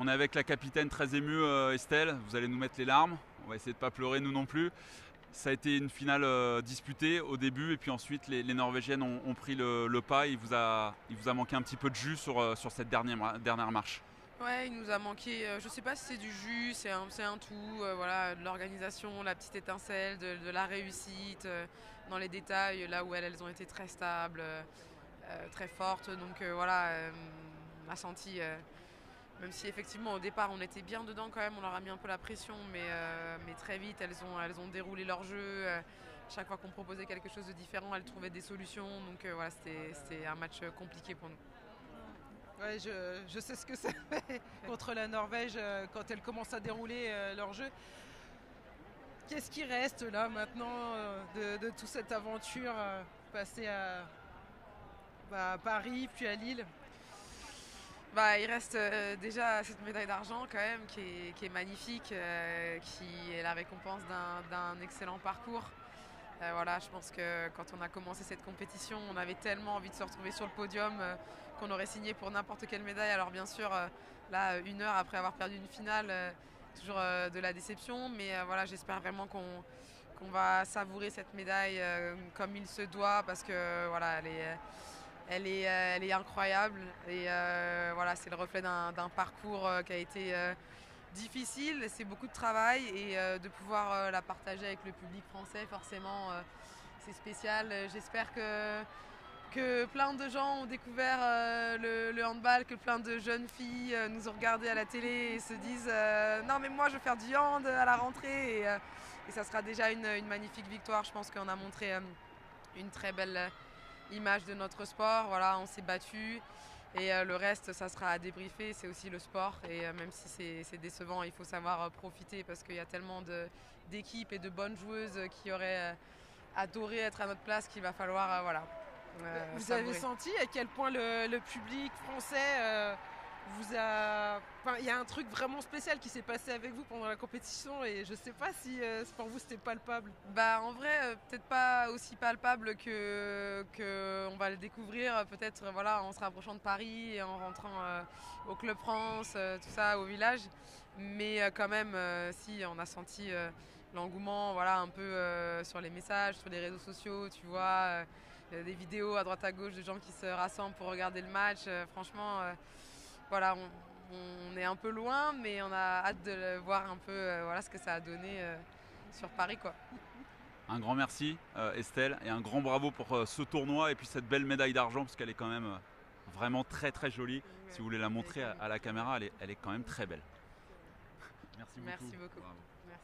On est avec la capitaine très émue, Estelle. Vous allez nous mettre les larmes. On va essayer de ne pas pleurer nous non plus. Ça a été une finale disputée au début et puis ensuite les Norvégiennes ont pris le pas. Il vous a manqué un petit peu de jus sur cette dernière marche. Ouais, il nous a manqué, je sais pas si c'est du jus, c'est un tout, voilà, de l'organisation, la petite étincelle, de la réussite, dans les détails, là où elles ont été très stables, très fortes. Donc voilà, on a senti, même si effectivement au départ on était bien dedans quand même, on leur a mis un peu la pression, mais très vite elles ont déroulé leur jeu. Chaque fois qu'on proposait quelque chose de différent, elles trouvaient des solutions. Donc voilà, c'était un match compliqué pour nous. Ouais, je sais ce que c'est contre la Norvège quand elle commence à dérouler leur jeu. Qu'est-ce qui reste là maintenant de toute cette aventure passée à Paris puis à Lille? Bah, il reste déjà cette médaille d'argent quand même qui est magnifique, qui est la récompense d'un excellent parcours. Voilà, je pense que quand on a commencé cette compétition, on avait tellement envie de se retrouver sur le podium qu'on aurait signé pour n'importe quelle médaille. Alors bien sûr, là, 1 heure après avoir perdu une finale, toujours de la déception. Mais voilà, j'espère vraiment qu'on va savourer cette médaille comme il se doit, parce que voilà, elle est incroyable. Et voilà, c'est le reflet d'un parcours qui a été difficile. C'est beaucoup de travail, et de pouvoir la partager avec le public français, forcément, c'est spécial. J'espère que plein de gens ont découvert le handball, que plein de jeunes filles nous ont regardé à la télé et se disent non mais moi je veux faire du hand à la rentrée. Et ça sera déjà une magnifique victoire. Je pense qu'on a montré une très belle image de notre sport. Voilà, on s'est battu. Et le reste, ça sera à débriefer. C'est aussi le sport. Et même si c'est décevant, il faut savoir profiter, parce qu'il y a tellement d'équipes et de bonnes joueuses qui auraient adoré être à notre place, qu'il va falloir voilà, Vous avez savourer. senti à quel point le public français vous a... Enfin, il y a un truc vraiment spécial qui s'est passé avec vous pendant la compétition, et je sais pas si pour vous c'était palpable. Bah, en vrai, peut-être pas aussi palpable que on va le découvrir peut-être, voilà, en se rapprochant de Paris et en rentrant au Club France, tout ça, au village. Mais quand même, si, on a senti l'engouement, voilà, un peu sur les messages, sur les réseaux sociaux, tu vois, des vidéos à droite à gauche de gens qui se rassemblent pour regarder le match. Franchement, voilà, on est un peu loin, mais on a hâte de voir un peu voilà, ce que ça a donné sur Paris, quoi. Un grand merci Estelle et un grand bravo pour ce tournoi et puis cette belle médaille d'argent parce qu'elle est quand même vraiment très très jolie. Si vous voulez la montrer à la caméra, elle est quand même très belle. Merci beaucoup. Merci beaucoup. Bravo. Merci.